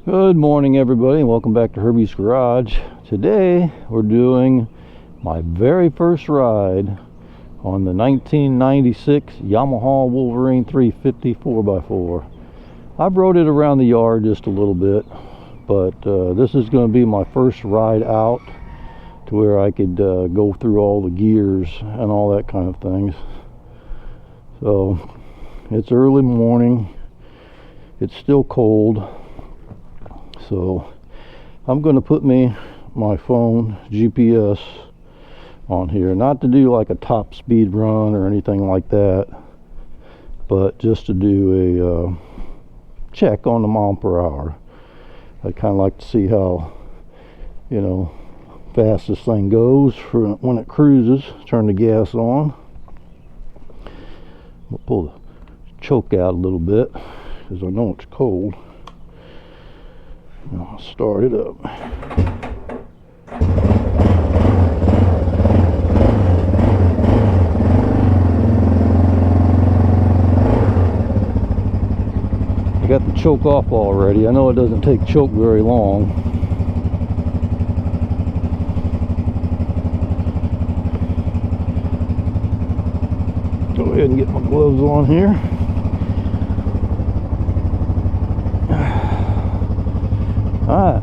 Good morning, everybody, and welcome back to Herbies Garage. Today we're doing my very first ride on the 1996 Yamaha Wolverine 350 4x4. I've rode it around the yard just a little bit, but this is going to be my first ride out to where I could go through all the gears and all that kind of things. So it's early morning, it's still cold. So I'm going to put my phone GPS on here, not to do like a top speed run or anything like that, but just to do a check on the mile per hour. I kind of like to see how, fast this thing goes for when it cruises. Turn the gas on. We'll pull the choke out a little bit because I know it's cold. I'll start it up. I got the choke off already. I know it doesn't take choke very long. Go ahead and get my gloves on here. Alright.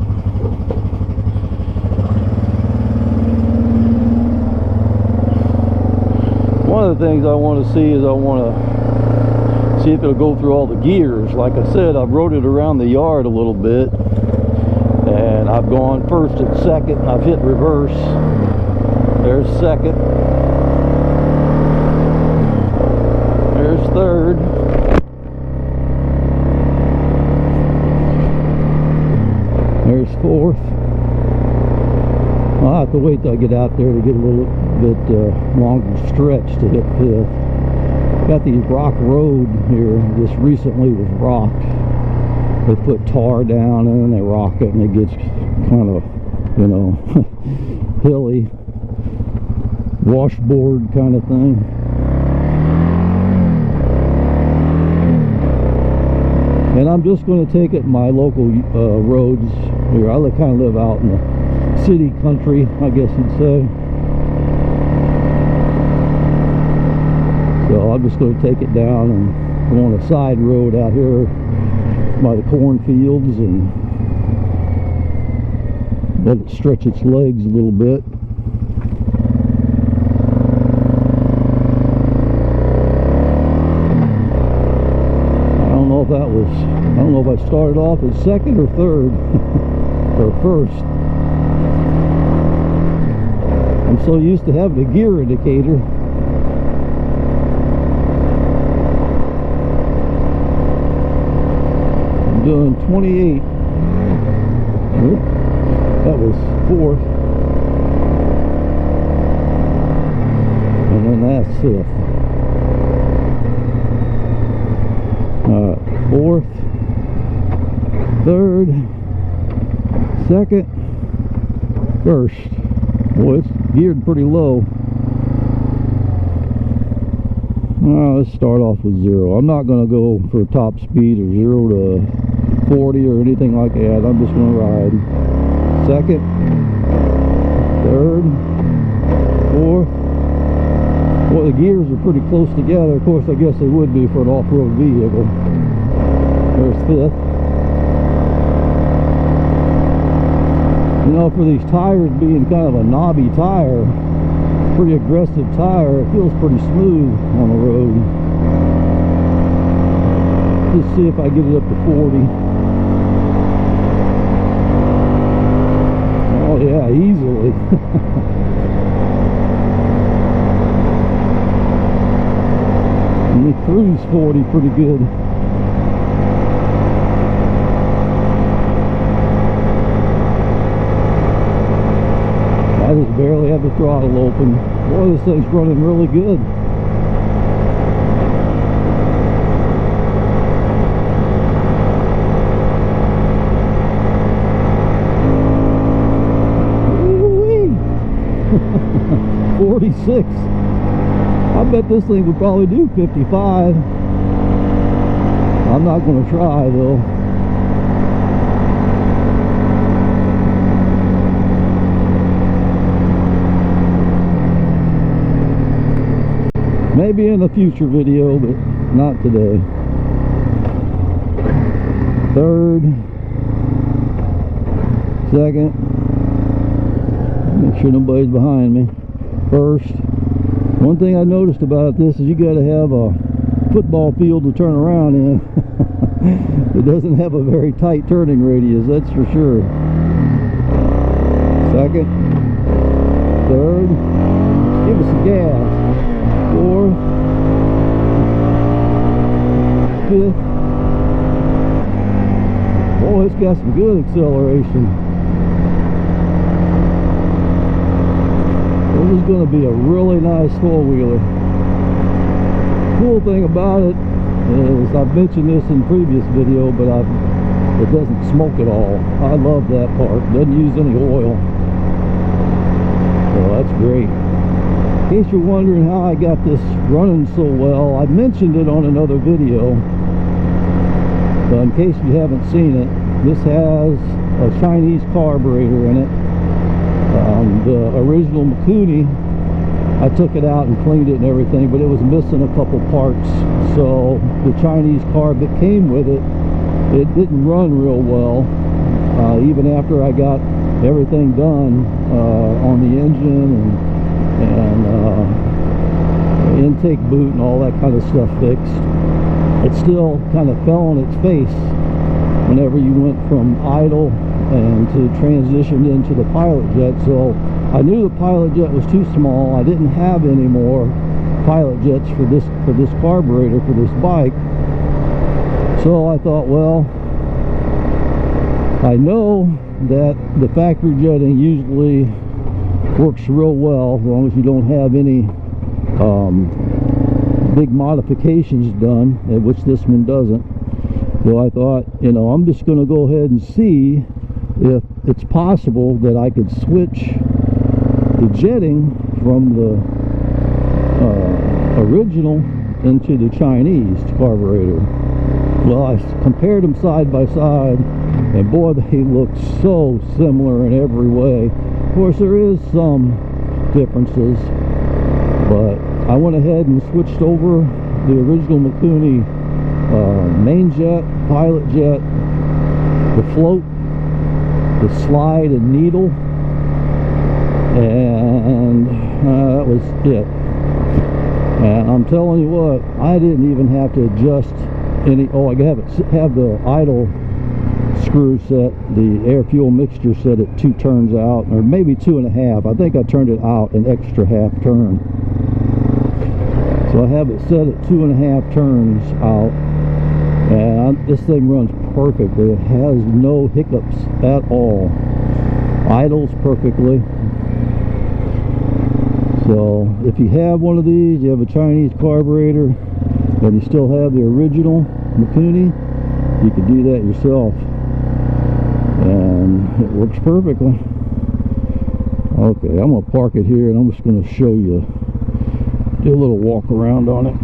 One of the things I want to see is I want to see if it'll go through all the gears. Like I said, I've rode it around the yard a little bit, and I've gone first and second, and I've hit reverse. There's second. There's third. There's fourth. I'll have to wait till I get out there to get a little bit longer stretch to hit fifth. Got these rock road here. This recently was rocked. They put tar down and then they rock it, and it gets kind of, hilly, washboard kind of thing. And I'm just going to take it my local roads here. I kind of live out in the city country, I guess you'd say. So I'm just going to take it down and go on a side road out here by the cornfields and let it stretch its legs a little bit. I don't know if I started off as second or third or first. I'm so used to having a gear indicator. I'm doing 28. Oop, that was fourth. And then that's fifth. Fourth, third, second, first. Boy, it's geared pretty low. Let's start off with 0. I'm not going to go for top speed or 0 to 40 or anything like that. I'm just going to ride. Second, third, fourth. Well, the gears are pretty close together. Of course, I guess they would be for an off-road vehicle. There's fifth. For these tires being kind of a knobby tire, pretty aggressive tire, it feels pretty smooth on the road. Let's see if I get it up to 40. Oh yeah, easily. And we cruise 40 pretty good. I just barely have the throttle open. Boy, this thing's running really good. Woo-wee! 46. I bet this thing would probably do 55. I'm not going to try though. Maybe in a future video, but not today. Third, second, make sure nobody's behind me. First. One thing I noticed about this is you got to have a football field to turn around in. It doesn't have a very tight turning radius, that's for sure. Second, third, give us some gas. Fourth, fifth. Oh, it's got some good acceleration. This is going to be a really nice four-wheeler. Cool thing about it is, I've mentioned this in previous video, but it doesn't smoke at all. I love that part. It doesn't use any oil. So that's great. In case you're wondering how I got this running so well, I mentioned it on another video. But in case you haven't seen it, this has a Chinese carburetor in it. The original Mikuni, I took it out and cleaned it and everything, but it was missing a couple parts. So the Chinese carb that came with it, it didn't run real well. Even after I got everything done on the engine and intake boot and all that kind of stuff fixed, it still kind of fell on its face whenever you went from idle and to transition into the pilot jet. So I knew the pilot jet was too small. I didn't have any more pilot jets for this carburetor for this bike. So I thought, well, I know that the factory jetting usually works real well as long as you don't have any big modifications done, which this one doesn't. So I thought, you know, I'm just going to go ahead and see if it's possible that I could switch the jetting from the original into the Chinese carburetor. Well, I compared them side by side, and boy, they look so similar in every way. Of course, there is some differences, but I went ahead and switched over the original Mikuni main jet, pilot jet, the float, the slide and needle, and that was it. And I'm telling you what, I didn't even have to adjust any. Oh, I have the idle screw set, the air fuel mixture set at 2 turns out, or maybe 2.5. I think I turned it out an extra half turn. So I have it set at 2.5 turns out, and this thing runs perfectly. It has no hiccups at all. Idles perfectly. So if you have one of these, you have a Chinese carburetor, and you still have the original Mikuni, you can do that yourself, and it works perfectly. Okay, I'm going to park it here, and I'm just going to show you, do a little walk around on it.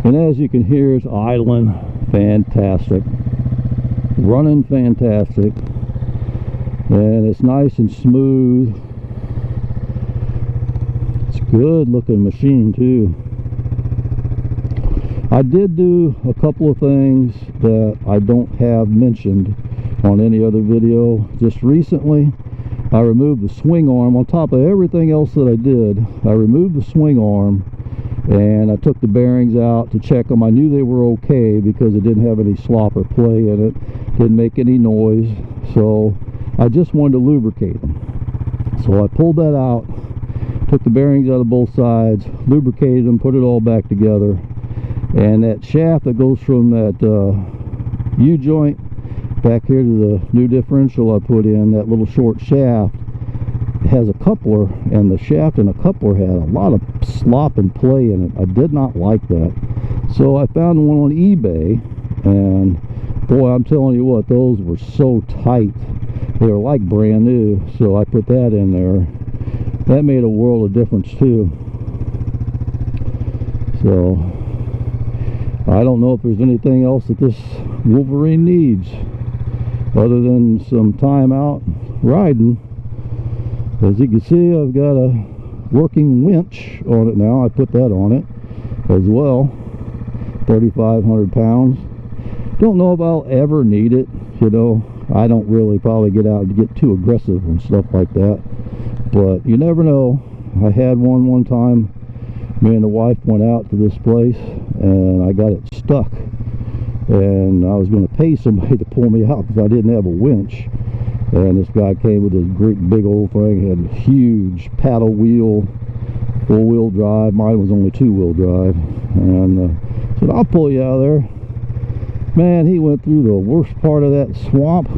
And as you can hear, it's idling fantastic, running fantastic, and it's nice and smooth. It's a good looking machine too. I did do a couple of things that I don't have mentioned on any other video. Just recently, I removed the swing arm. On top of everything else that I did, I removed the swing arm, and I took the bearings out to check them. I knew they were okay because it didn't have any slop or play in it, didn't make any noise, so I just wanted to lubricate them. So I pulled that out, took the bearings out of both sides, lubricated them, put it all back together, and that shaft that goes from that U-joint back here to the new differential I put in, that little short shaft, has a coupler, and the shaft and the coupler had a lot of slop and play in it. I did not like that, so I found one on eBay, and boy, I'm telling you what, those were so tight. They were like brand new. So I put that in there. That made a world of difference too. So I don't know if there's anything else that this Wolverine needs other than some time out riding. As you can see, I've got a working winch on it now. I put that on it as well, 3,500 pounds. Don't know if I'll ever need it, you know. I don't really probably get out to get too aggressive and stuff like that, but you never know. I had one time. Me and the wife went out to this place and I got it stuck, and I was going to pay somebody to pull me out because I didn't have a winch. And this guy came with this great big old thing, had a huge paddle wheel, 4-wheel drive. Mine was only 2-wheel drive, and said, I'll pull you out of there. Man, he went through the worst part of that swamp,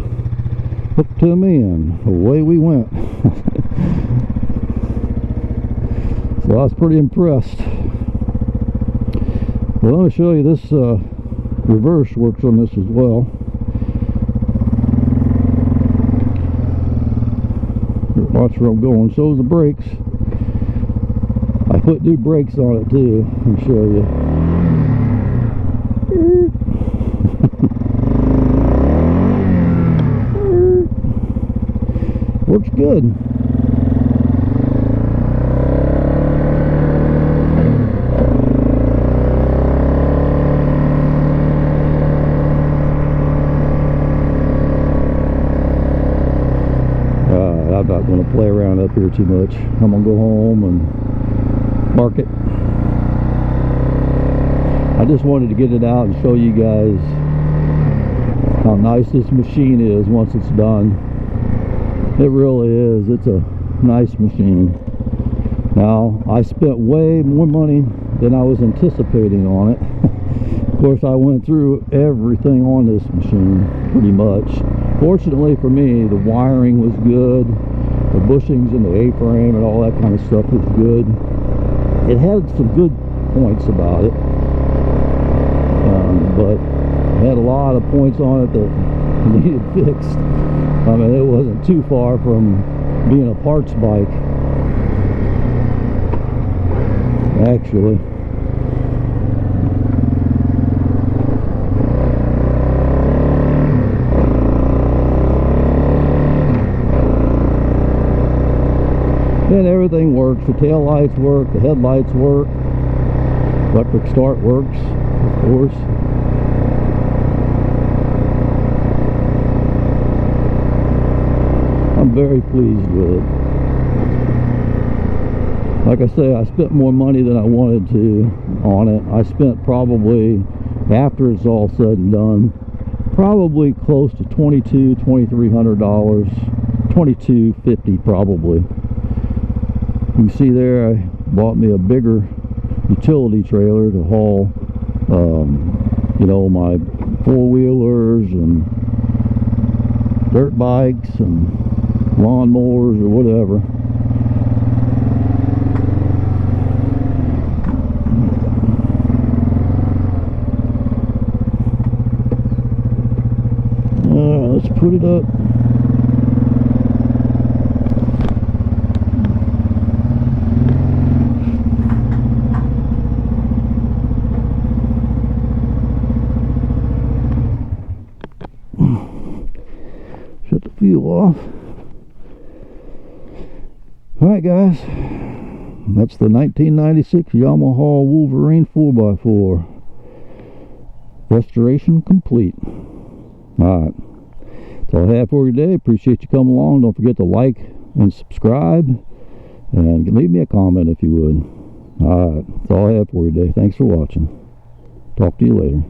hooked to me, and away we went. So I was pretty impressed. Well, let me show you this reverse works on this as well. Watch where I'm going. So is the brakes. I put new brakes on it too. Let me show you. Works good. I'm not going to play around up here too much. I'm going to go home and mark it. I just wanted to get it out and show you guys how nice this machine is once it's done. It really is. It's a nice machine. Now, I spent way more money than I was anticipating on it. Of course, I went through everything on this machine, pretty much. Fortunately for me, the wiring was good. The bushings in the A-frame and all that kind of stuff was good. It had some good points about it, but it had a lot of points on it that needed fixed. I mean, it wasn't too far from being a parts bike, actually. And everything works. The tail lights work, the headlights work, electric start works, of course. I'm very pleased with it. Like I say, I spent more money than I wanted to on it. I spent probably, after it's all said and done, probably close to $2,200–2,300, $2,250 probably. You can see there, I bought me a bigger utility trailer to haul, you know, my four-wheelers and dirt bikes and lawnmowers or whatever. Let's put it up. Shut the fuel off. Alright guys, that's the 1996 Yamaha Wolverine 4x4. Restoration complete. Alright, that's all I have for you today. Appreciate you coming along. Don't forget to like and subscribe, and leave me a comment if you would. Alright, that's all I have for you today. Thanks for watching. Talk to you later.